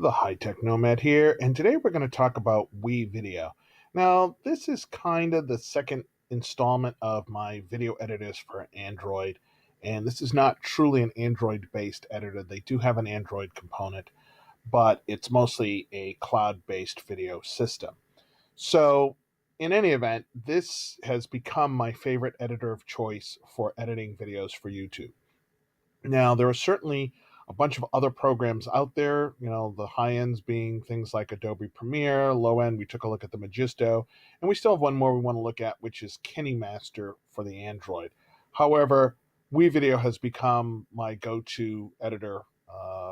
TheHITechNomad here, and today we're going to talk about Wevideo. Now, this is kind of the second installment of my video editors for Android, and this is not truly an Android-based editor. They do have an Android component, but it's mostly a cloud-based video system. So, in any event, this has become my favorite editor of choice for editing videos for YouTube. Now, there are certainly a bunch of other programs out there, the high ends being things like Adobe Premiere, low end, we took a look at the Magisto, and we still have one more we want to look at, which is KineMaster for the Android. However, Wevideo has become my go-to editor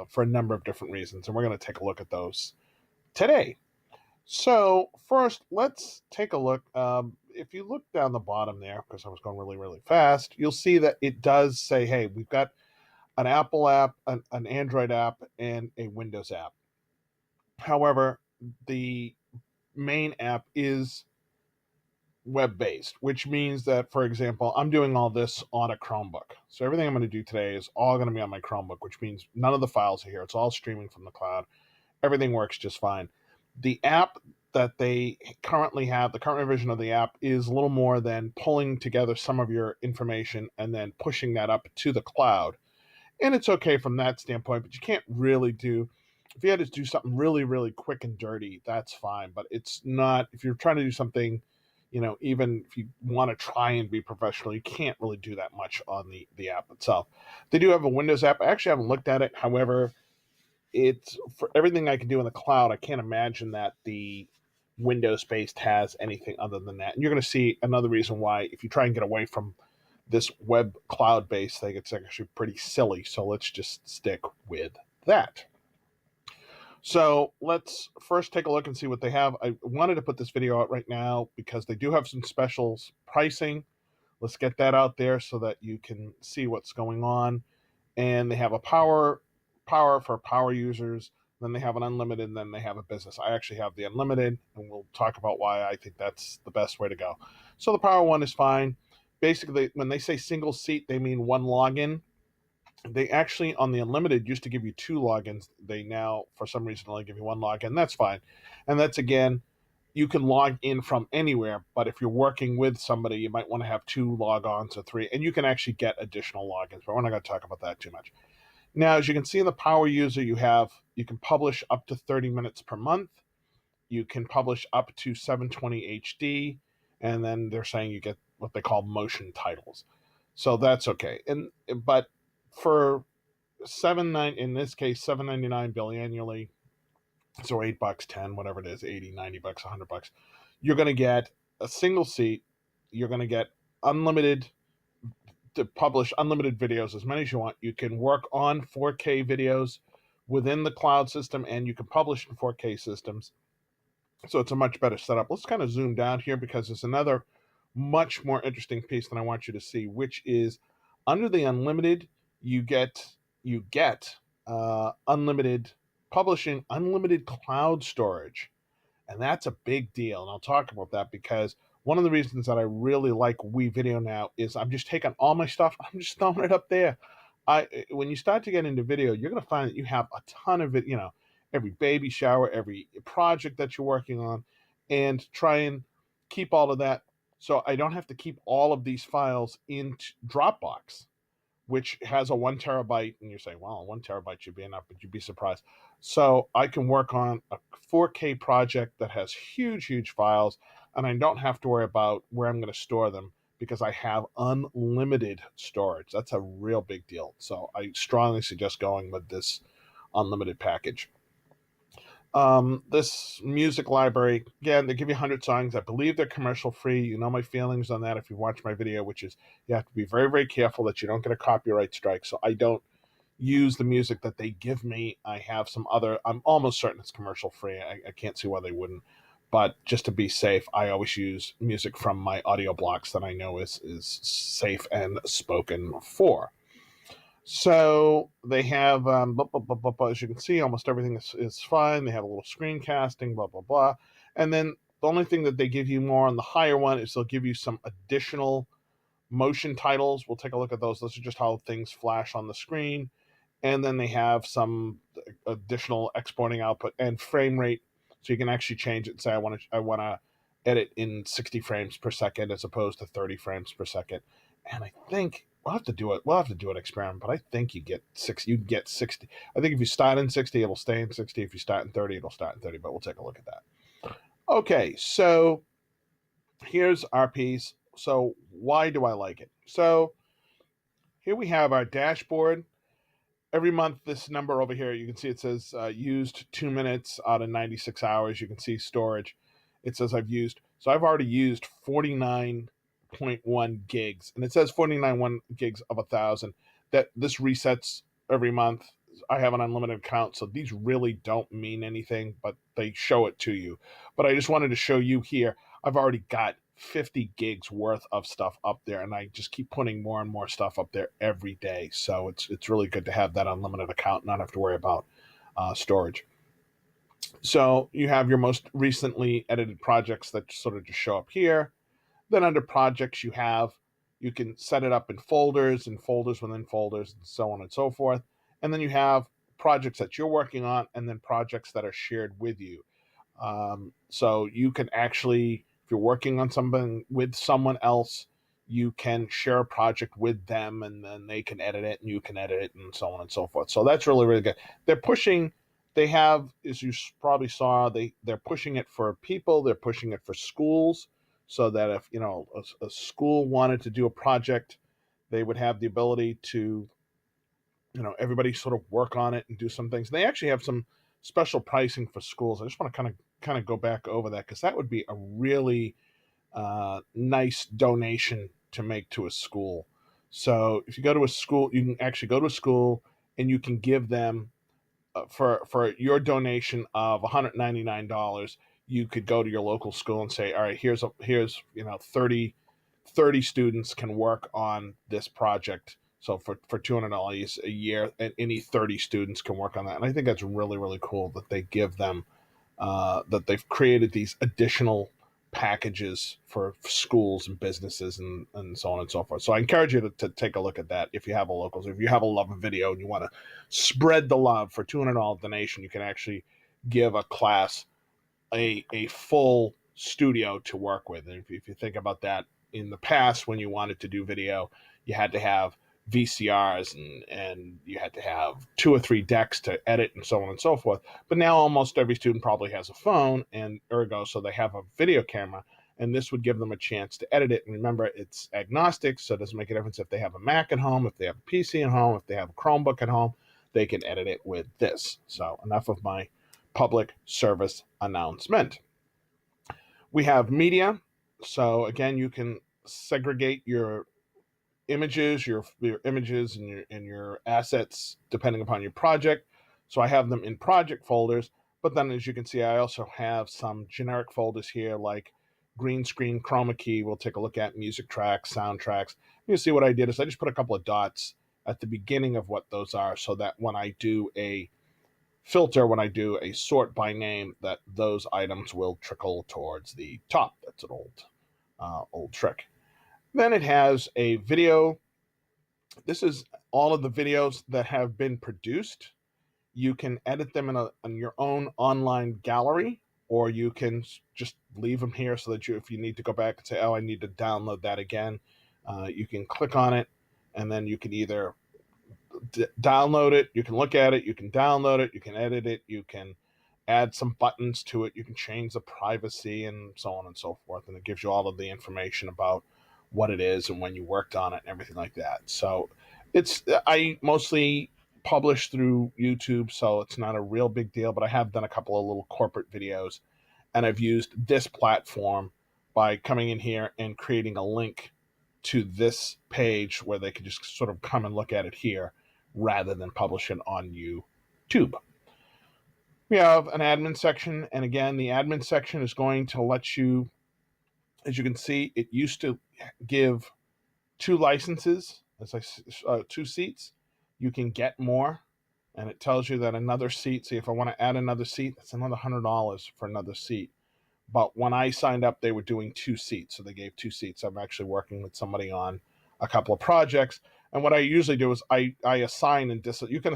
for a number of different reasons, and we're going to take a look at those today. So first, let's take a look. If you look down the bottom there, because I was going really, really fast, you'll see that it does say, hey, we've got an Apple app, an Android app, and a Windows app. However, the main app is web-based, which means that, for example, I'm doing all this on a Chromebook. So everything I'm going to do today is all going to be on my Chromebook, which means none of the files are here. It's all streaming from the cloud. Everything works just fine. The app that they currently have, the current version of the app, is a little more than pulling together some of your information and then pushing that up to the cloud. And it's okay from that standpoint, but you can't really do, if you had to do something really, really quick and dirty, that's fine. But it's not, if you're trying to do something, even if you want to try and be professional, you can't really do that much on the app itself. They do have a Windows app. I actually haven't looked at it. However, it's for everything I can do in the cloud. I can't imagine that the Windows-based has anything other than that. And you're going to see another reason why, if you try and get away from this web cloud-based thing, it's actually pretty silly. So let's just stick with that. So let's first take a look and see what they have. I wanted to put this video out right now because they do have some specials pricing. Let's get that out there so that you can see what's going on. And they have a power for power users. Then they have an unlimited, and then they have a business. I actually have the unlimited, and we'll talk about why I think that's the best way to go. So the power one is fine. Basically, when they say single seat, they mean one login. They actually, on the unlimited, used to give you two logins. They now, for some reason, only give you one login. That's fine. And that's, again, you can log in from anywhere, but if you're working with somebody, you might want to have two logons or three, and you can actually get additional logins, but we're not going to talk about that too much. Now, as you can see in the power user, you can publish up to 30 minutes per month. You can publish up to 720 HD, and then they're saying you get what they call motion titles. So that's okay. But for in this case, $7.99 bill annually, so $8, 10, whatever it is, 80, 90 bucks, 100 bucks, you're going to get a single seat. You're going to get unlimited to publish unlimited videos, as many as you want. You can work on 4K videos within the cloud system, and you can publish in 4K systems. So it's a much better setup. Let's kind of zoom down here because there's another much more interesting piece that I want you to see, which is under the unlimited, you get unlimited publishing, unlimited cloud storage. And that's a big deal. And I'll talk about that because one of the reasons that I really like Wevideo now is I'm just taking all my stuff, I'm just throwing it up there. When you start to get into video, you're going to find that you have a ton of it, every baby shower, every project that you're working on, and try and keep all of that. So I don't have to keep all of these files in Dropbox, which has a 1 terabyte, and you're saying, well, 1 terabyte should be enough, but you'd be surprised. So I can work on a 4K project that has huge, huge files, and I don't have to worry about where I'm going to store them because I have unlimited storage. That's a real big deal. So I strongly suggest going with this unlimited package. This music library, again, they give you 100 songs. I believe they're commercial free. You know my feelings on that if you watch my video, which is you have to be very, very careful that you don't get a copyright strike. So I don't use the music that they give me. I have some other, I'm almost certain it's commercial free. I can't see why they wouldn't. But just to be safe, I always use music from my audio blocks that I know is safe and spoken for. So they have, as you can see, almost everything is fine. They have a little screencasting, blah, blah, blah. And then the only thing that they give you more on the higher one is they'll give you some additional motion titles. We'll take a look at those. Those are just how things flash on the screen. And then they have some additional exporting output, and frame rate, so you can actually change it and say I want to edit in 60 frames per second as opposed to 30 frames per second. And I think we'll have to do it. We'll have to do an experiment, but I think you get 60. I think if you start in 60, it'll stay in 60. If you start in 30, it'll start in 30. But we'll take a look at that. Okay, so here's our piece. So why do I like it? So here we have our dashboard. Every month, this number over here, you can see it says used 2 minutes out of 96 hours. You can see storage. It says I've used. So I've already used 49.1 gigs. And it says 49.1 gigs of 1,000. That this resets every month. I have an unlimited account, so these really don't mean anything, but they show it to you. But I just wanted to show you here, I've already got 50 gigs worth of stuff up there, and I just keep putting more and more stuff up there every day. So it's really good to have that unlimited account and not have to worry about storage. So you have your most recently edited projects that sort of just show up here. Then under projects, you can set it up in folders and folders within folders and so on and so forth. And then you have projects that you're working on and then projects that are shared with you. So you can actually, if you're working on something with someone else, you can share a project with them and then they can edit it and you can edit it and so on and so forth. So that's really, really good. They have, as you probably saw, they're pushing it for people, they're pushing it for schools, so that if a school wanted to do a project, they would have the ability to, everybody sort of work on it and do some things. They actually have some special pricing for schools. I just want to kind of go back over that because that would be a really nice donation to make to a school. So if you go to a school, you can actually go to a school and you can give them for your donation of $199. You could go to your local school and say, all right, here's 30 students can work on this project. So for $200 a year, and any 30 students can work on that. And I think that's really, really cool that they give them, that they've created these additional packages for schools and businesses and so on and so forth. So I encourage you to take a look at that if you have a local. If you have a love of video and you want to spread the love, for $200 donation, you can actually give a class a full studio to work with. And if you think about that, in the past, when you wanted to do video, you had to have VCRs and you had to have 2 or 3 decks to edit and so on and so forth. But now almost every student probably has a phone, and ergo, so they have a video camera, and this would give them a chance to edit it. And remember, it's agnostic, so it doesn't make a difference if they have a Mac at home, if they have a PC at home, if they have a Chromebook at home, they can edit it with this. So enough of my public service announcement. We have media. So again, you can segregate your images, your images and your assets depending upon your project. So I have them in project folders, but then as you can see, I also have some generic folders here like green screen, Chroma Key. We'll take a look at music tracks, soundtracks. You see what I did is I just put a couple of dots at the beginning of what those are, so that when I do a filter, when I do a sort by name, that those items will trickle towards the top. That's an old trick. Then it has a video. This is all of the videos that have been produced. You can edit them in your own online gallery, or you can just leave them here so that if you need to go back and say, oh, I need to download that again, you can click on it, and then you can either download it, you can look at it, you can download it, you can edit it, you can add some buttons to it, you can change the privacy and so on and so forth, and it gives you all of the information about what it is and when you worked on it and everything like that. So I mostly publish through YouTube, so it's not a real big deal, but I have done a couple of little corporate videos, and I've used this platform by coming in here and creating a link to this page where they can just sort of come and look at it here rather than publish it on YouTube. We have an admin section, and again, the admin section is going to let you, as you can see, it used to give 2 licenses, 2 seats. You can get more, and it tells you that another seat, see if I want to add another seat, that's another $100 for another seat. But when I signed up, they were doing 2 seats, so they gave 2 seats. I'm actually working with somebody on a couple of projects, And what I usually do is I assign and you can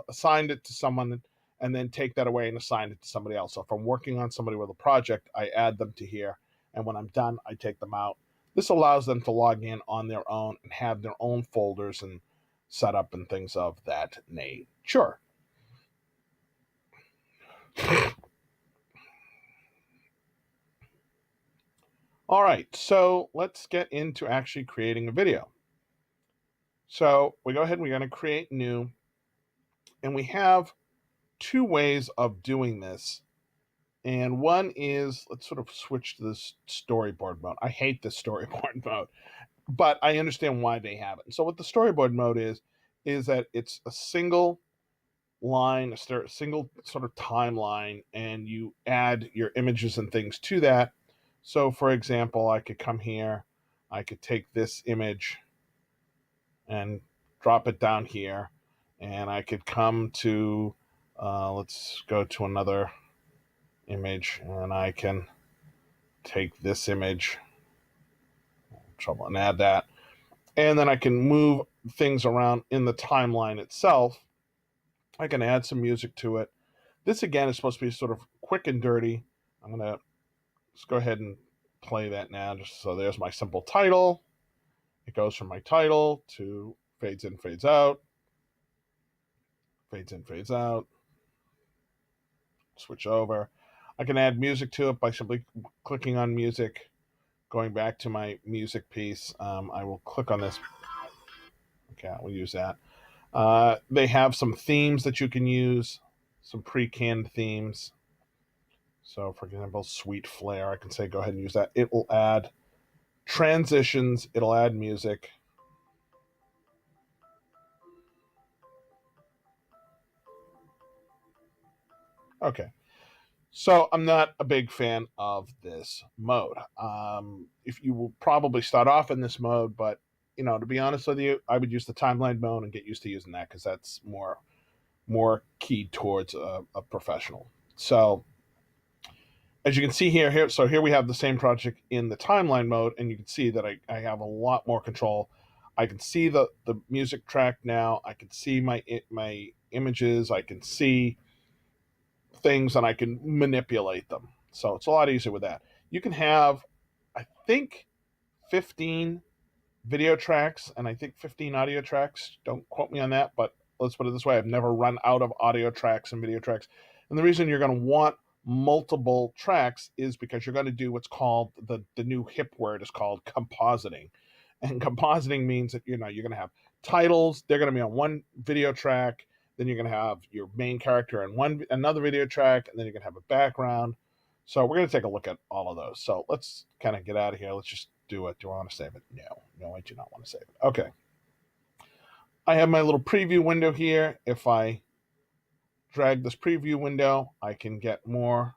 assign it to someone and then take that away and assign it to somebody else. So if I'm working on somebody with a project, I add them to here. And when I'm done, I take them out. This allows them to log in on their own and have their own folders and setup and things of that nature. All right, so let's get into actually creating a video. So we go ahead and we're going to create new, and we have two ways of doing this. And one is, let's sort of switch to this storyboard mode. I hate this storyboard mode, but I understand why they have it. So what the storyboard mode is that it's a single line, a single sort of timeline, and you add your images and things to that. So for example, I could come here, I could take this image and drop it down here, and I could come to, let's go to another image, and I can take this image, trouble, and add that. And then I can move things around in the timeline itself. I can add some music to it. This again is supposed to be sort of quick and dirty. I'm gonna just go ahead and play that now. Just so there's my simple title. It goes from my title to fades in, fades out, fades in, fades out. Switch over. I can add music to it by simply clicking on music, going back to my music piece. I will click on this. Okay, we'll use that. They have some themes that you can use, some pre-canned themes. So, for example, Sweet Flare, I can say go ahead and use that. It will add transitions. It'll add music. Okay. So I'm not a big fan of this mode. If you will probably start off in this mode, but to be honest with you, I would use the timeline mode and get used to using that because that's more keyed towards a professional. So as you can see here, so here we have the same project in the timeline mode, and you can see that I have a lot more control. I can see the music track now. I can see my images. I can see things, and I can manipulate them. So it's a lot easier with that. You can have, I think, 15 video tracks and I think 15 audio tracks. Don't quote me on that, but let's put it this way. I've never run out of audio tracks and video tracks. And the reason you're going to want multiple tracks is because you're going to do what's called the new hip word is called compositing. And compositing means that you're going to have titles. They're going to be on one video track. Then you're going to have your main character in another video track, and then you're going to have a background. So we're going to take a look at all of those. So let's kind of get out of here. Let's just do it. Do I want to save it? No, I do not want to save it. Okay. I have my little preview window here. If I drag this preview window, I can get more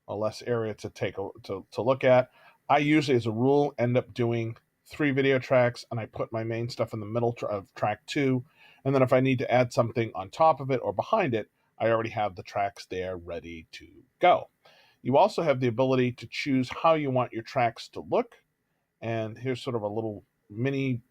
or less area to look at. I usually, as a rule, end up doing 3 video tracks, and I put my main stuff in the middle of track 2. And then if I need to add something on top of it or behind it, I already have the tracks there ready to go. You also have the ability to choose how you want your tracks to look. And here's sort of a little mini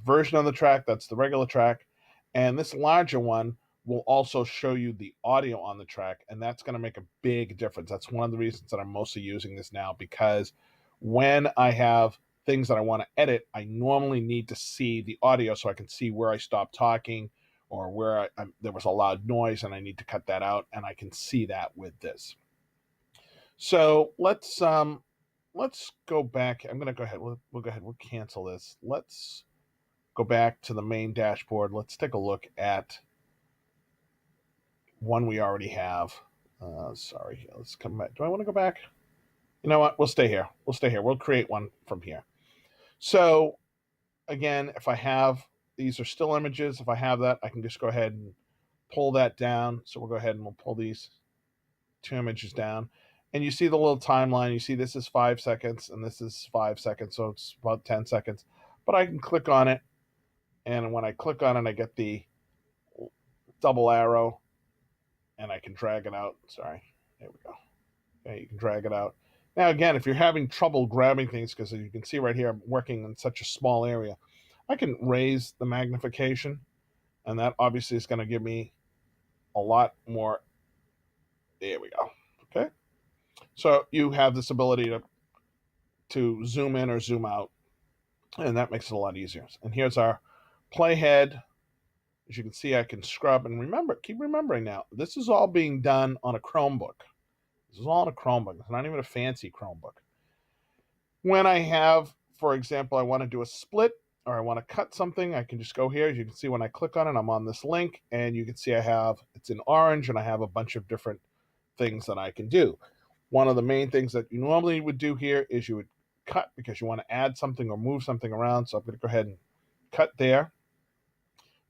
version of the track. That's the regular track. And this larger one will also show you the audio on the track, and that's going to make a big difference. That's one of the reasons that I'm mostly using this now, because when I have things that I want to edit, I normally need to see the audio so I can see where I stopped talking or where there was a loud noise and I need to cut that out, and I can see that with this. So let's go back. I'm going to go ahead. We'll go ahead. We'll cancel this. Let's go back to the main dashboard. Let's take a look at one we already have. Sorry, let's come back. Do I want to go back? You know what? We'll stay here. We'll create one from here. So again, if I have, these are still images. If I have that, I can just go ahead and pull that down. So we'll go ahead and we'll pull these 2 images down. And you see the little timeline. You see this is 5 seconds and this is 5 seconds. So it's about 10 seconds. But I can click on it. And when I click on it, I get the double arrow. And I can drag it out. Sorry. There we go. Okay, you can drag it out. Now, again, if you're having trouble grabbing things, because you can see right here, I'm working in such a small area, I can raise the magnification, and that obviously is going to give me a lot more. There we go. Okay. So you have this ability to zoom in or zoom out, and that makes it a lot easier. And here's our playhead. As you can see, I can scrub and remember, keep remembering now, this is all being done on a Chromebook. This is all on a Chromebook. It's not even a fancy Chromebook. When I have, for example, I want to do a split or I want to cut something, I can just go here. As you can see, when I click on it, I'm on this link, and you can see it's in orange, and I have a bunch of different things that I can do. One of the main things that you normally would do here is you would cut because you want to add something or move something around. So I'm going to go ahead and cut there.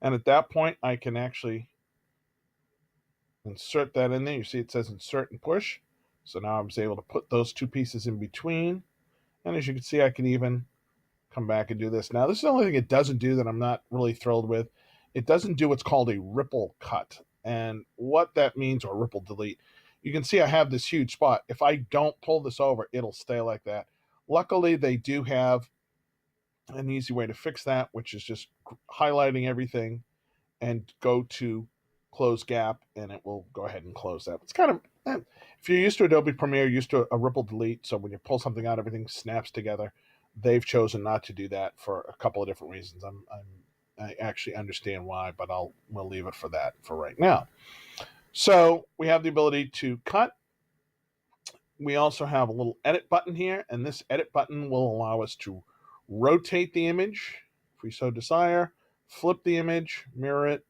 And at that point, I can actually insert that in there. You see it says insert and push. So now I was able to put those two pieces in between. And as you can see, I can even come back and do this. Now, this is the only thing it doesn't do that I'm not really thrilled with. It doesn't do what's called a ripple cut. And what that means, or ripple delete, you can see I have this huge spot. If I don't pull this over, it'll stay like that. Luckily, they do have an easy way to fix that, which is just highlighting everything and go to close gap, and it will go ahead and close that. It's kind of, if you're used to Adobe Premiere, you're used to a ripple delete, so when you pull something out, everything snaps together. They've chosen not to do that for a couple of different reasons. I actually understand why, but we'll leave it for that for right now. So we have the ability to cut. We also have a little edit button here, and this edit button will allow us to rotate the image if we so desire, flip the image, mirror it.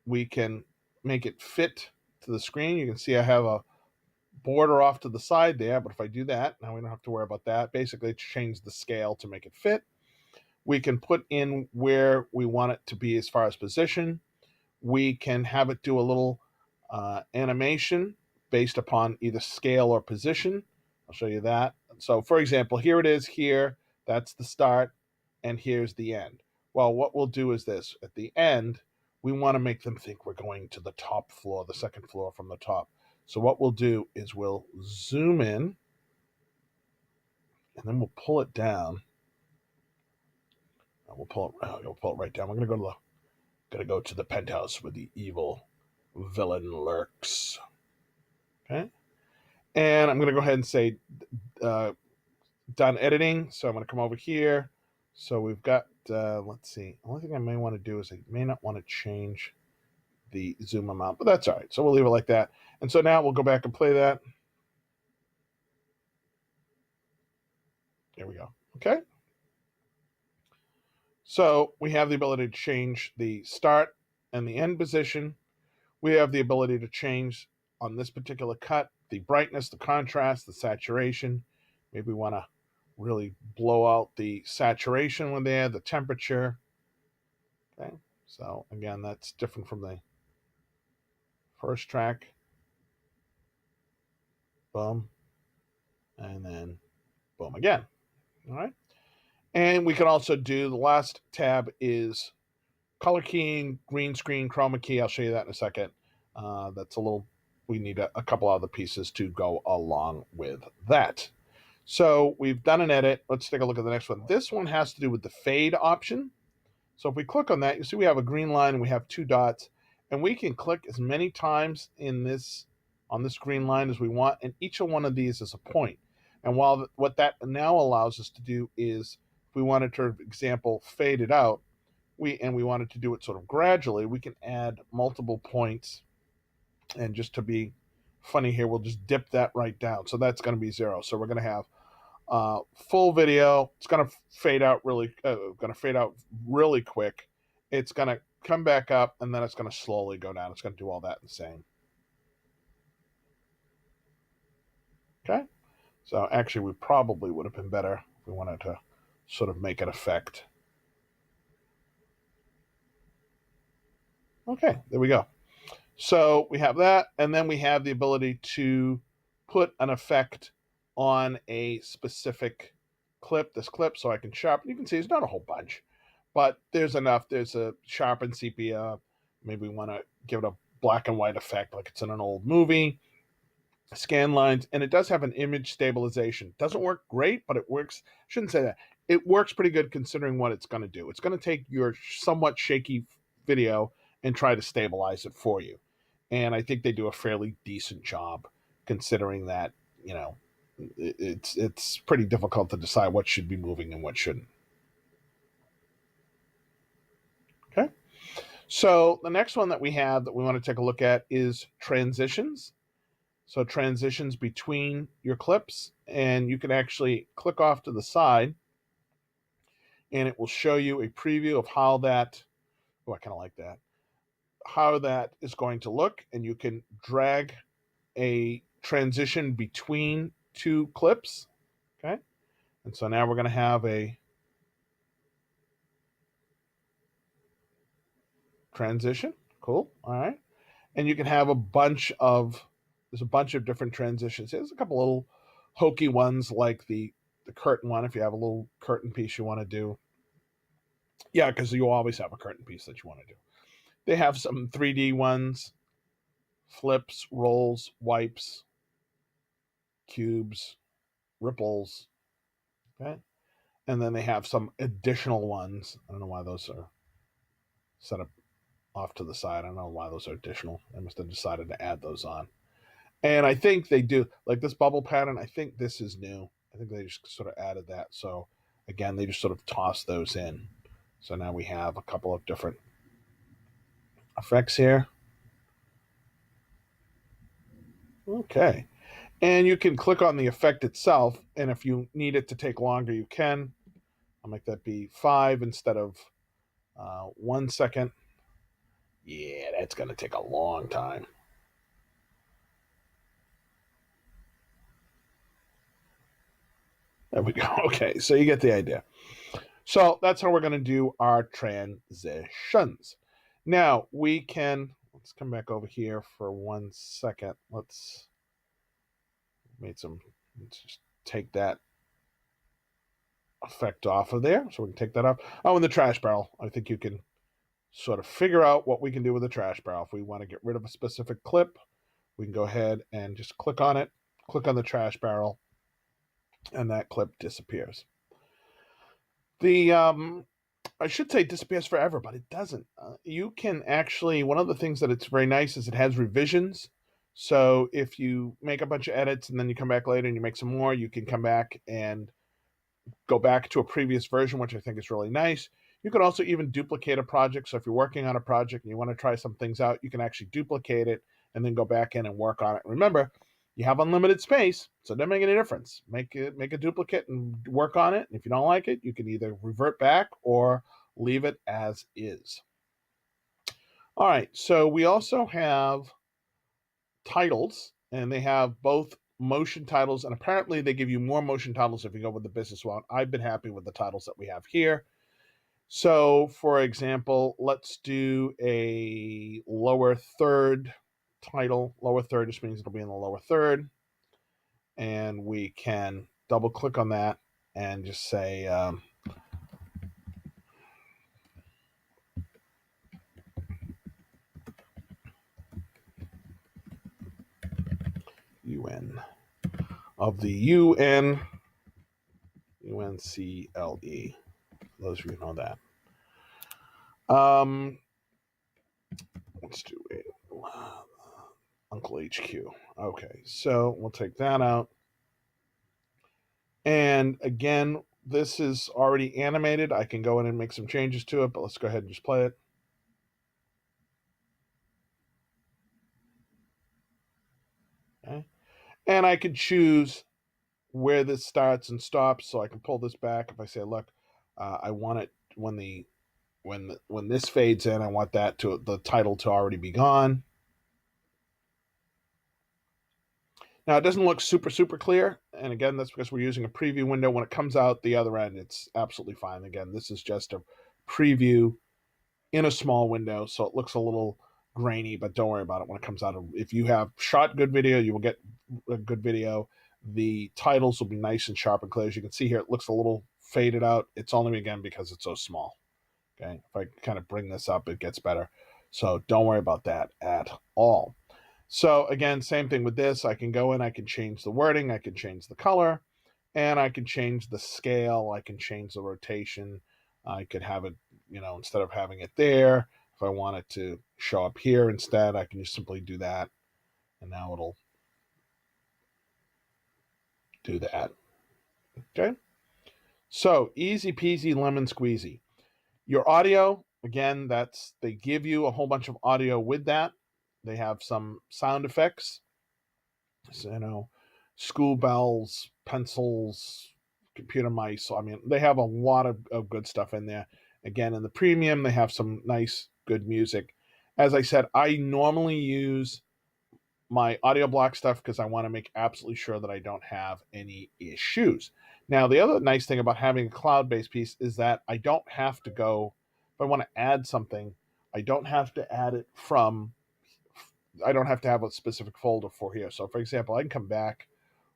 We can make it fit to the screen. You can see I have a border off to the side there, but if I do that, now we don't have to worry about that. Basically, change the scale to make it fit. We can put in where we want it to be as far as position. We can have it do a little animation based upon either scale or position. I'll show you that. So, for example, here it is here. That's the start, and here's the end. Well, what we'll do is this. At the end, we want to make them think we're going to the top floor, the second floor from the top. So what we'll do is we'll zoom in, and then we'll pull it down. And we'll pull it right down. We're gonna go to the penthouse where the evil villain lurks. Okay, and I'm gonna go ahead and say done editing. So I'm gonna come over here. So we've got let's see. The only thing I may want to do is I may not want to change the zoom amount, but that's all right. So we'll leave it like that. And so now we'll go back and play that. There we go. Okay. So we have the ability to change the start and the end position. We have the ability to change on this particular cut, the brightness, the contrast, the saturation. Maybe we want to really blow out the saturation when there, the temperature. Okay. So again, that's different from the first track. Boom. And then boom again. All right. And we can also do, the last tab is color keying, green screen, Chroma Key. I'll show you that in a second. That's a little, we need a couple other pieces to go along with that. So we've done an edit. Let's take a look at the next one. This one has to do with the fade option. So if we click on that, you see we have a green line and we have two dots, and we can click as many times on this green line as we want, and each one of these is a point. And what that now allows us to do is, if we wanted to, for example, fade it out, we wanted to do it sort of gradually, we can add multiple points. And just to be funny here, we'll just dip that right down. So that's going to be 0. So we're going to have full video. It's going to fade out really quick. It's going to come back up, and then it's going to slowly go down. It's going to do all that the same. Okay. So actually, we probably would have been better if we wanted to sort of make an effect. Okay, there we go. So we have that, and then we have the ability to put an effect on a specific clip, this clip, so I can sharpen. You can see it's not a whole bunch, but there's enough. There's a sharpen sepia. Maybe we want to give it a black and white effect like it's in an old movie. Scan lines, and it does have an image stabilization. Doesn't work great, but it works. Shouldn't say that. it works pretty good considering what it's going to do. It's going to take your somewhat shaky video and try to stabilize it for you. And I think they do a fairly decent job considering that, you know, it's pretty difficult to decide what should be moving and what shouldn't. Okay. So the next one that we have that we want to take a look at is transitions. So transitions between your clips, and you can actually click off to the side and it will show you a preview of how that, oh, I kind of like that, how that is going to look. And you can drag a transition between two clips. Okay. And so now we're going to have a transition. Cool. All right. And you can have there's a bunch of different transitions. There's a couple little hokey ones like the curtain one, if you have a little curtain piece you want to do. Yeah, because you always have a curtain piece that you want to do. They have some 3D ones, flips, rolls, wipes, cubes, ripples. Okay. And then they have some additional ones. I don't know why those are set up off to the side. I don't know why those are additional. They must have decided to add those on. And I think they do, like this bubble pattern, I think this is new. I think they just sort of added that. So again, they just sort of toss those in. So now we have a couple of different effects here. Okay. And you can click on the effect itself. And if you need it to take longer, you can. I'll make that be 5 instead of 1 second. Yeah, that's going to take a long time. There we go. Okay, so you get the idea. So that's how we're going to do our transitions. Now we can, let's come back over here for 1 second. Let's just take that effect off of there. So we can take that off. Oh, and the trash barrel. I think you can sort of figure out what we can do with the trash barrel. If we want to get rid of a specific clip, we can go ahead and just click on it, click on the trash barrel, and that clip disappears. I should say it disappears forever, but it doesn't. You can actually, one of the things that it's very nice is it has revisions. So if you make a bunch of edits and then you come back later and you make some more, you can come back and go back to a previous version, which I think is really nice. You can also even duplicate a project. So if you're working on a project and you want to try some things out, you can actually duplicate it and then go back in and work on it. Remember, you have unlimited space, so it doesn't make any difference. Make a duplicate and work on it. And if you don't like it, you can either revert back or leave it as is. All right, so we also have titles, and they have both motion titles, and apparently they give you more motion titles if you go with the business one. I've been happy with the titles that we have here. So, for example, let's do a lower third title. Lower third just means it'll be in the lower third. And we can double click on that and just say UN of the UNCLE. Those of you who know that. Let's do a Uncle HQ. Okay, so we'll take that out. And again, this is already animated. I can go in and make some changes to it, but let's go ahead and just play it. Okay. And I could choose where this starts and stops, so I can pull this back. If I say, look, I want it when this fades in, I want the title to already be gone. Now, it doesn't look super clear, and again, that's because we're using a preview window. When it comes out the other end, it's absolutely fine. Again, this is just a preview in a small window, so it looks a little grainy, but don't worry about it when it comes out. If you have shot good video, you will get a good video. The titles will be nice and sharp and clear. As you can see here, it looks a little faded out. It's only, again, because it's so small. Okay, if I kind of bring this up, it gets better. So don't worry about that at all. So again, same thing with this. I can go in, I can change the wording, I can change the color, and I can change the scale. I can change the rotation. I could have it, instead of having it there, if I want it to show up here instead, I can just simply do that, and now it'll do that. Okay. So easy peasy lemon squeezy. Your audio, again, they give you a whole bunch of audio with that. They have some sound effects, so, school bells, pencils, computer mice. So, I mean, they have a lot of good stuff in there. Again, in the premium, they have some nice, good music. As I said, I normally use my audio block stuff because I want to make absolutely sure that I don't have any issues. Now, the other nice thing about having a cloud-based piece is that I don't have to go, if I want to add something, I don't have to add it I don't have to have a specific folder for here. So, for example, I can come back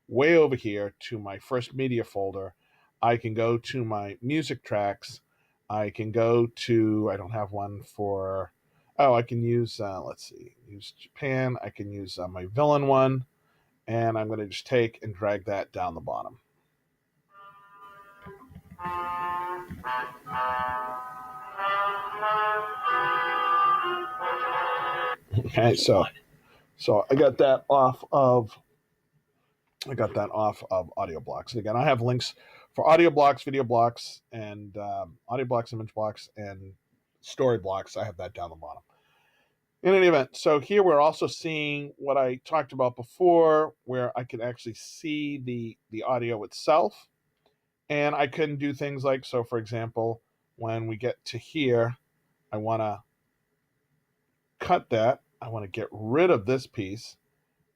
way over here to my first media folder. I can go to my music tracks. I can go to, I don't have one for, I can use, let's see, use Japan. I can use my villain one, and I'm going to just take and drag that down the bottom. Okay, so I got that off of audio blocks. And again, I have links for audio blocks, video blocks, and audio blocks, image blocks, and story blocks. I have that down the bottom. In any event, so here we're also seeing what I talked about before, where I can actually see the audio itself. And I can do things like, so for example, when we get to here, I want to cut that. I want to get rid of this piece.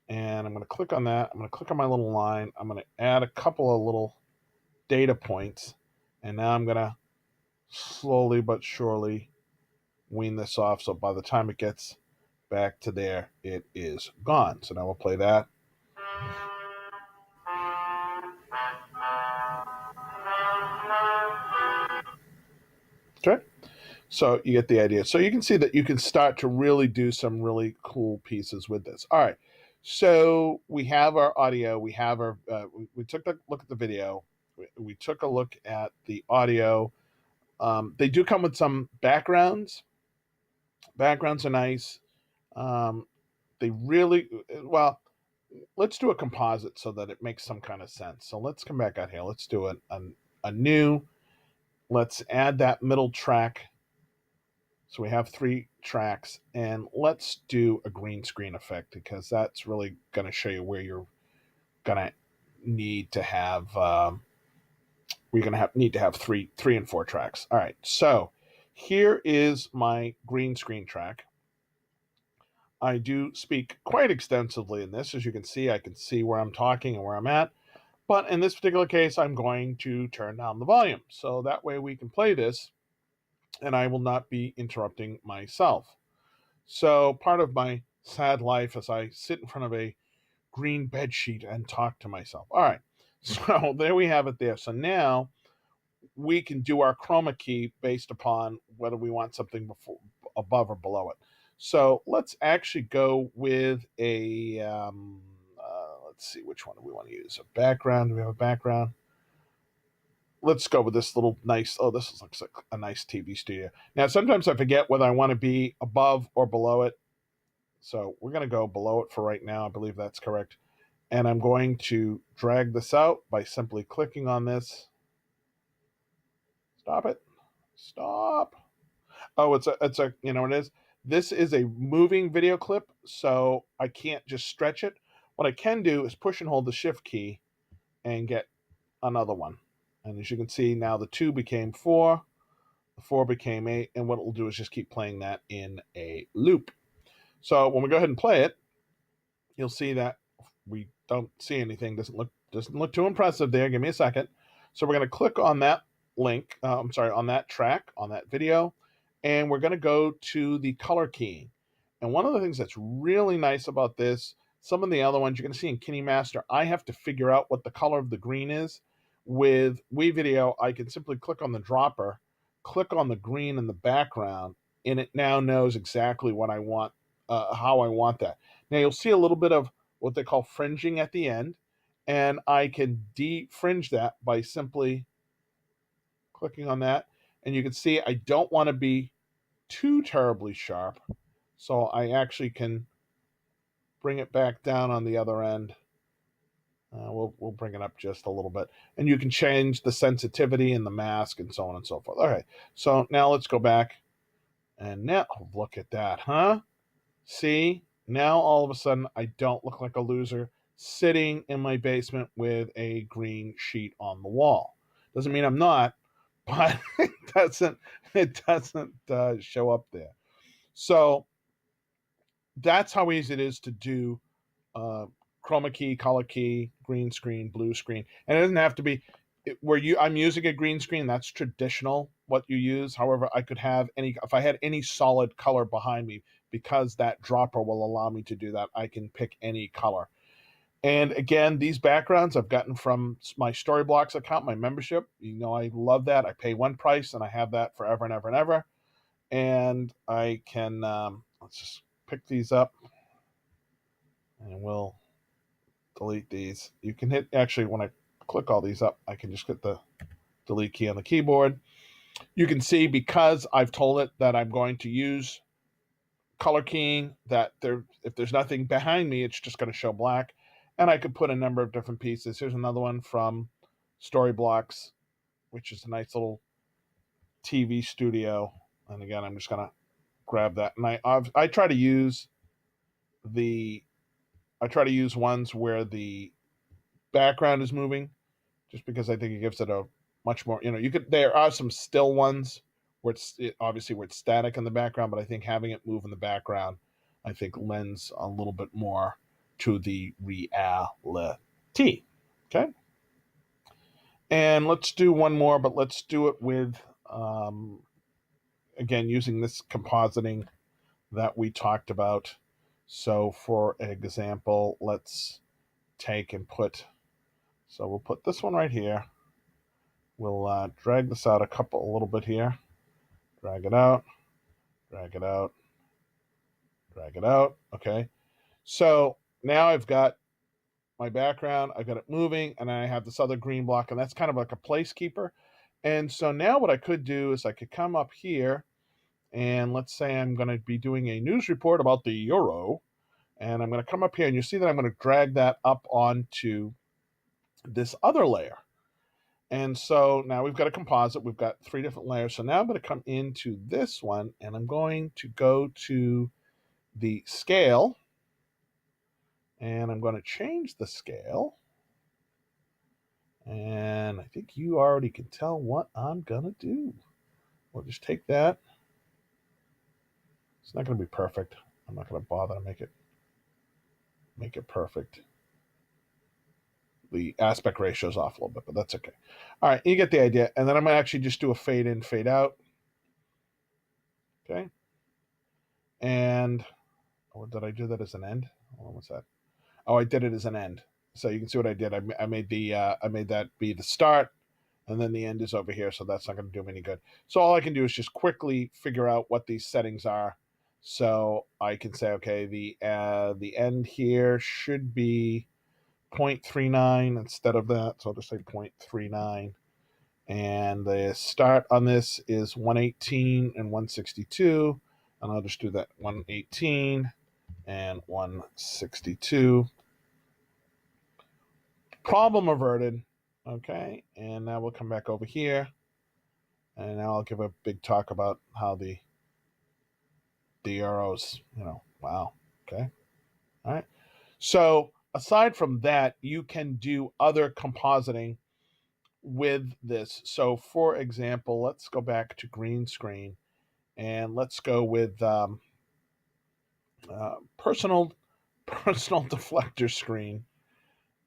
And I'm going to click on that. I'm going to click on my little line. I'm going to add a couple of little data points. And now I'm going to slowly but surely wean this off. So by the time it gets back to there, it is gone. So now we'll play that. Okay. So you get the idea. So you can see that you can start to really do some really cool pieces with this. All right. So we have our audio. We have our, we took a look at the video. We took a look at the audio. They do come with some backgrounds. Backgrounds are nice. They really, well, let's do a composite so that it makes some kind of sense. So let's come back out here. Let's do a new, let's add that middle track. So we have 3 tracks, and let's do a green screen effect because that's really going to show you where you're going to need to have, we're going to need to have 3 and 4 tracks. All right. So here is my green screen track. I do speak quite extensively in this. As you can see, I can see where I'm talking and where I'm at. But in this particular case, I'm going to turn down the volume. So that way we can play this and I will not be interrupting myself. So part of my sad life is I sit in front of a green bed sheet and talk to myself. All right. So there we have it there. So now we can do our chroma key based upon whether we want something above or below it. So let's actually go with a, let's see, which one do we want to use? A background. Do we have a background? Let's go with this little nice, this looks like a nice TV studio. Now, sometimes I forget whether I want to be above or below it. So we're going to go below it for right now. I believe that's correct. And I'm going to drag this out by simply clicking on this. Stop it. Stop. Oh, it's a, you know what it is? This is a moving video clip, so I can't just stretch it. What I can do is push and hold the shift key and get another one. And as you can see, now the 2 became 4, the 4 became 8, and what it will do is just keep playing that in a loop. So when we go ahead and play it, you'll see that we don't see anything. Doesn't look too impressive there. Give me a second. So we're going to click on that link, on that track, on that video, and we're going to go to the color keying. And one of the things that's really nice about this, some of the other ones you're going to see in KineMaster, I have to figure out what the color of the green is. With Wevideo, I can simply click on the dropper, click on the green in the background, and it now knows exactly what I want, how I want that. Now you'll see a little bit of what they call fringing at the end, and I can defringe that by simply clicking on that. And you can see I don't want to be too terribly sharp, so I actually can bring it back down on the other end. We'll bring it up just a little bit, and you can change the sensitivity and the mask and so on and so forth. All right, so now let's go back, and now look at that, huh? See, now all of a sudden I don't look like a loser sitting in my basement with a green sheet on the wall. Doesn't mean I'm not, but it doesn't show up there. So that's how easy it is to do uh, chroma key, color key, green screen, blue screen, and it doesn't have to be I'm using a green screen. That's traditional what you use. However, I could have if I had any solid color behind me, because that dropper will allow me to do that. I can pick any color. And again, these backgrounds I've gotten from my Storyblocks account, my membership. You know, I love that. I pay one price and I have that forever and ever and ever. And I can let's just pick these up, and we'll delete these. You can hit, actually, when I click all these up, I can just hit the delete key on the keyboard. You can see, because I've told it that I'm going to use color keying, that if there's nothing behind me, it's just going to show black. And I could put a number of different pieces. Here's another one from Storyblocks, which is a nice little TV studio. And again, I'm just going to grab that. And I try to use ones where the background is moving, just because I think it gives it a much more, there are some still ones where obviously where it's static in the background, but I think having it move in the background, I think, lends a little bit more to the reality. Okay. And let's do one more, but let's do it with, again, using this compositing that we talked about. So for example, let's take and we'll put this one right here. We'll drag this out a little bit here. Drag it out, drag it out, drag it out. Okay. So now I've got my background, I've got it moving, and I have this other green block, and that's kind of like a placekeeper. And so now what I could do is I could come up here, and let's say I'm going to be doing a news report about the euro, and I'm going to come up here, and you see that I'm going to drag that up onto this other layer. And so now we've got a composite. We've got 3 different layers. So now I'm going to come into this one, and I'm going to go to the scale, and I'm going to change the scale. And I think you already can tell what I'm going to do. We'll just take that. It's not going to be perfect. I'm not going to bother to make it perfect. The aspect ratio is off a little bit, but that's okay. All right, you get the idea. And then I'm going to actually just do a fade in, fade out. Okay. And did I do that as an end? What's that? Oh, I did it as an end. So you can see what I did. I made that be the start, and then the end is over here. So that's not going to do me any good. So all I can do is just quickly figure out what these settings are. So I can say, okay, the end here should be 0.39 instead of that. So I'll just say 0.39. And the start on this is 118 and 162. And I'll just do that 118 and 162. Problem averted. Okay. And now we'll come back over here. And now I'll give a big talk about how the arrows, wow. Okay. All right. So aside from that, you can do other compositing with this. So for example, let's go back to green screen, and let's go with personal deflector screen.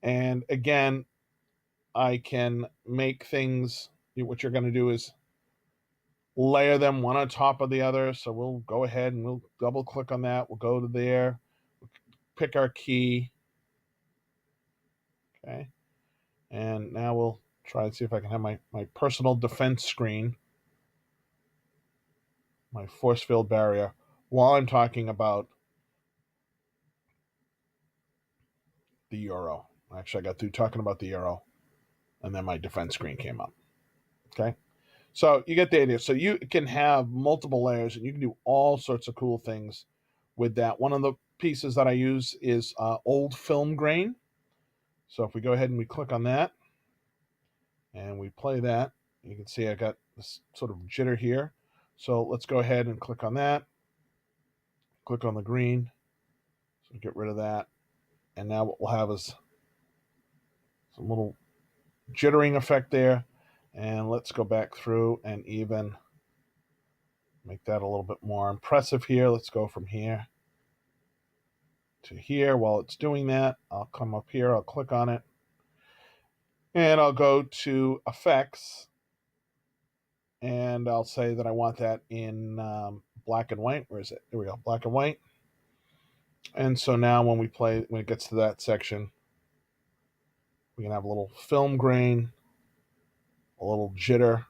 And again, I can make things, what you're going to do is layer them one on top of the other. So we'll go ahead and we'll double click on that. We'll go to there, pick our key. Okay. And now we'll try and see if I can have my personal defense screen, my force field barrier, while I'm talking about the euro. Actually, I got through talking about the arrow, and then my defense screen came up. Okay. So you get the idea. So you can have multiple layers, and you can do all sorts of cool things with that. One of the pieces that I use is old film grain. So if we go ahead and we click on that, and we play that, you can see I got this sort of jitter here. So let's go ahead and click on that. Click on the green. So get rid of that. And now what we'll have is some little jittering effect there. And let's go back through and even make that a little bit more impressive here. Let's go from here to here. While it's doing that, I'll come up here, I'll click on it, and I'll go to Effects, and I'll say that I want that in black and white. Where is it? There we go, black and white. And so now when it gets to that section, we can have a little film grain, a little jitter.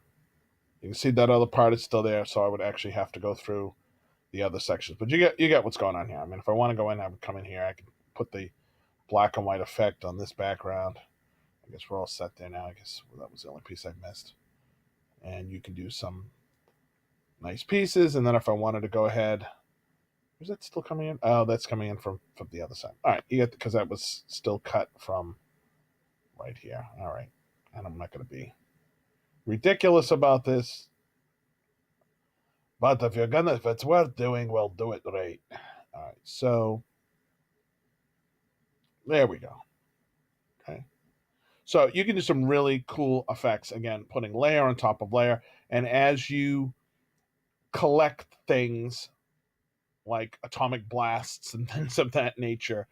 You can see that other part is still there, so I would actually have to go through the other sections. But you get what's going on here. I mean, if I want to go in, I would come in here. I can put the black and white effect on this background. I guess we're all set there now. I guess that was the only piece I missed. And you can do some nice pieces. And then if I wanted to go ahead, is that still coming in? Oh, that's coming in from the other side. All right, you get, because that was still cut from right here. All right, and I'm not going to be ridiculous about this. But if it's worth doing, we'll do it right. All right, so there we go. Okay. So you can do some really cool effects, again, putting layer on top of layer. And as you collect things like atomic blasts and things of that nature,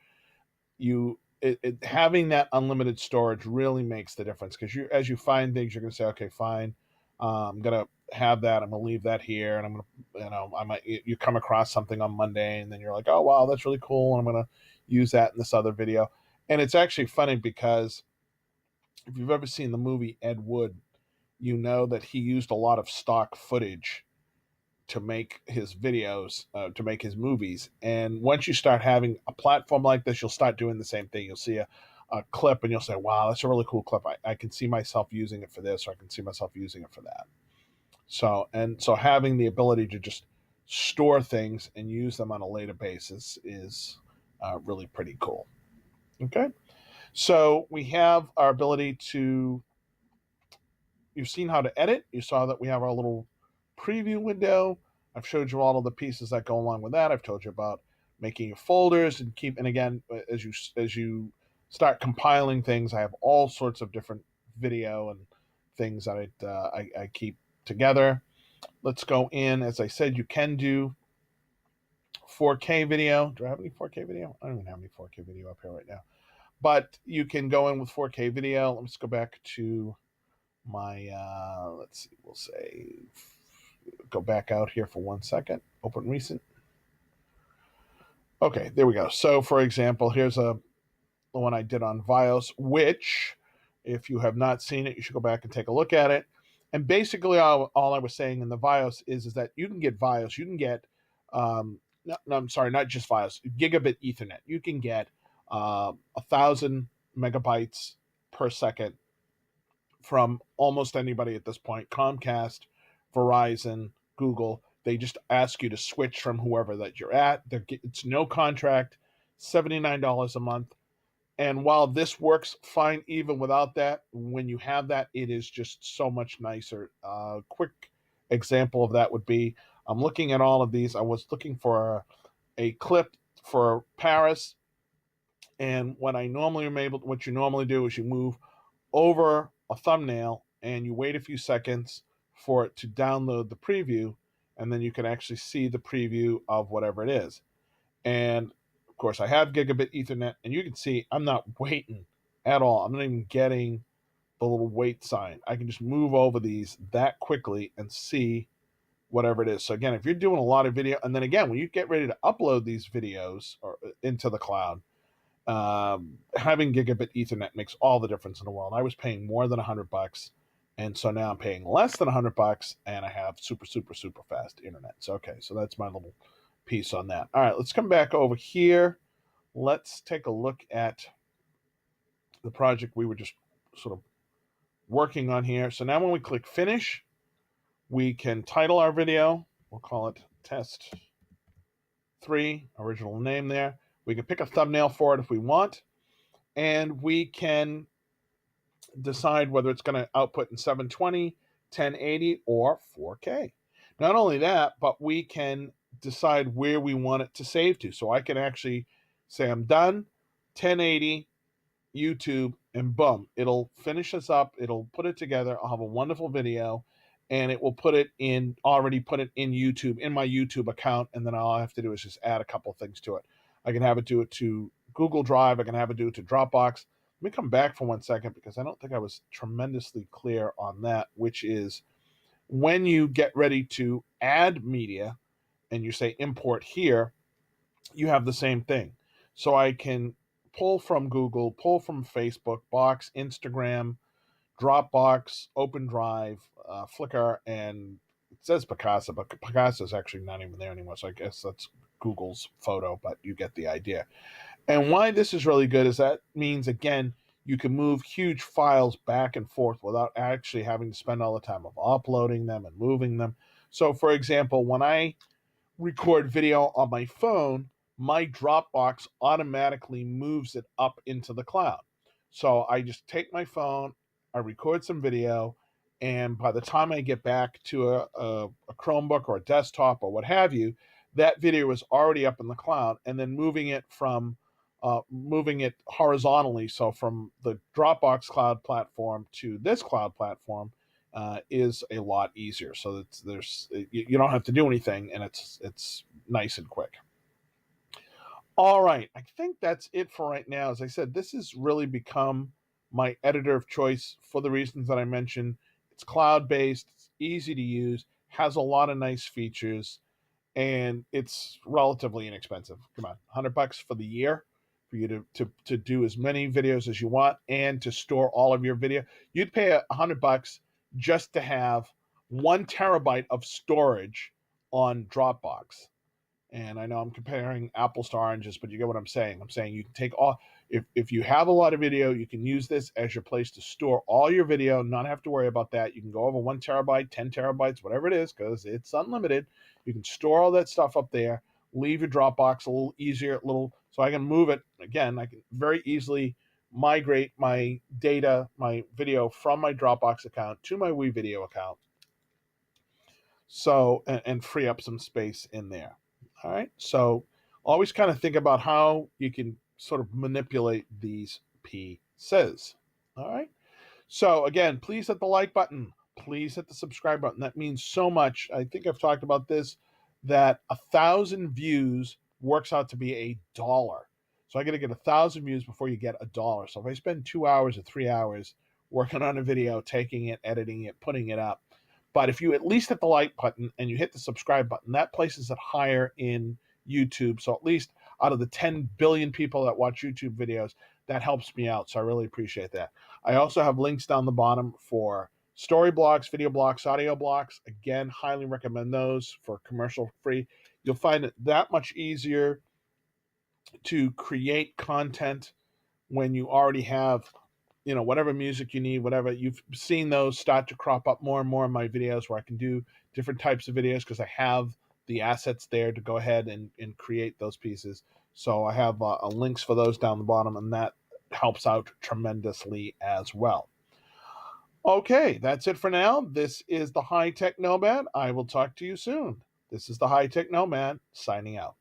having that unlimited storage really makes the difference, because as you find things, you're going to say, okay, fine, I'm going to have that. I'm going to leave that here, and I'm going to, you come across something on Monday, and then you're like, oh, wow, that's really cool, and I'm going to use that in this other video. And it's actually funny, because if you've ever seen the movie Ed Wood, you know that he used a lot of stock footage to make his videos, to make his movies. And once you start having a platform like this, you'll start doing the same thing. You'll see a clip and you'll say, wow, that's a really cool clip. I can see myself using it for this, or I can see myself using it for that. So having the ability to just store things and use them on a later basis is really pretty cool. Okay. So we have our ability to, you've seen how to edit. You saw that we have our little preview window. I've showed you all of the pieces that go along with that. I've told you about making your folders and again, as you start compiling things, I have all sorts of different video and things that I keep together. Let's go in. As I said, you can do 4K video. Do I have any 4K video? I don't even have any 4K video up here right now. But you can go in with 4K video. Let's go back to my, let's see, we'll say, go back out here for 1 second. Open recent. Okay, there we go. So, for example, here's the one I did on Vios, which, if you have not seen it, you should go back and take a look at it. And basically, all I was saying in the Vios is that you can get Vios. You can get, no, I'm sorry, not just Vios, gigabit Ethernet. You can get 1,000 megabytes per second from almost anybody at this point. Comcast, Verizon, Google, they just ask you to switch from whoever that you're at. It's no contract, $79 a month. And while this works fine even without that, when you have that, it is just so much nicer. Quick example of that would be, I'm looking at all of these. I was looking for a clip for Paris. And what you normally do is you move over a thumbnail and you wait a few seconds for it to download the preview, and then you can actually see the preview of whatever it is. And of course, I have gigabit Ethernet, and you can see I'm not waiting at all. I'm not even getting the little wait sign. I can just move over these that quickly and see whatever it is. So again, if you're doing a lot of video, and then again, when you get ready to upload these videos or into the cloud, having gigabit Ethernet makes all the difference in the world. I was paying more than $100, and so now I'm paying less than $100, and I have super, super, super fast internet. So okay, so that's my little piece on that. All right, let's come back over here. Let's take a look at the project we were just sort of working on here. So now when we click finish, we can title our video. We'll call it test 3, original name there. We can pick a thumbnail for it if we want, and we can decide whether it's going to output in 720, 1080, or 4K. Not only that, but we can decide where we want it to save to. So I can actually say I'm done, 1080, YouTube, and boom, it'll finish us up. It'll put it together. I'll have a wonderful video, and it will already put it in YouTube, in my YouTube account, and then all I have to do is just add a couple of things to it. I can have it do it to Google Drive. I can have it do it to Dropbox. Let me come back for 1 second because I don't think I was tremendously clear on that, which is when you get ready to add media and you say import here, you have the same thing. So I can pull from Google, pull from Facebook, Box, Instagram, Dropbox, Open Drive, Flickr, and it says Picasa, but Picasa is actually not even there anymore. So I guess that's Google's photo, but you get the idea. And why this is really good is that means, again, you can move huge files back and forth without actually having to spend all the time of uploading them and moving them. So, for example, when I record video on my phone, my Dropbox automatically moves it up into the cloud. So I just take my phone, I record some video, and by the time I get back to a Chromebook or a desktop or what have you, that video is already up in the cloud, and then moving it horizontally, so from the Dropbox cloud platform to this cloud platform, is a lot easier. So you don't have to do anything, and it's nice and quick. All right, I think that's it for right now. As I said, this has really become my editor of choice for the reasons that I mentioned. It's cloud-based, it's easy to use, has a lot of nice features, and it's relatively inexpensive. Come on, $100 for the year for you to do as many videos as you want and to store all of your video. You'd pay $100 just to have 1 terabyte of storage on Dropbox. And I know I'm comparing apples to oranges, but you get what I'm saying. I'm saying you can take if you have a lot of video, you can use this as your place to store all your video, not have to worry about that. You can go over 1 terabyte, 10 terabytes, whatever it is, because it's unlimited. You can store all that stuff up there, leave your Dropbox a little easier, so I can move it. Again, I can very easily migrate my data, my video from my Dropbox account to my Wevideo account. So, and free up some space in there. All right. So always kind of think about how you can sort of manipulate these pieces. All right. So again, please hit the like button. Please hit the subscribe button. That means so much. I think I've talked about this, that 1,000 views works out to be $1. So I got to get 1,000 views before you get $1. So if I spend 2 hours or 3 hours working on a video, taking it, editing it, putting it up, but if you at least hit the like button and you hit the subscribe button, that places it higher in YouTube. So at least out of the 10 billion people that watch YouTube videos, that helps me out. So I really appreciate that. I also have links down the bottom for story blocks, video blocks, audio blocks. Again, highly recommend those for commercial free. You'll find it that much easier to create content when you already have whatever music you need, whatever. You've seen those start to crop up more and more in my videos where I can do different types of videos because I have the assets there to go ahead and create those pieces. So I have links for those down the bottom, and that helps out tremendously as well. Okay, that's it for now. This is the HITechNomad. I will talk to you soon. This is the HITechNomad signing out.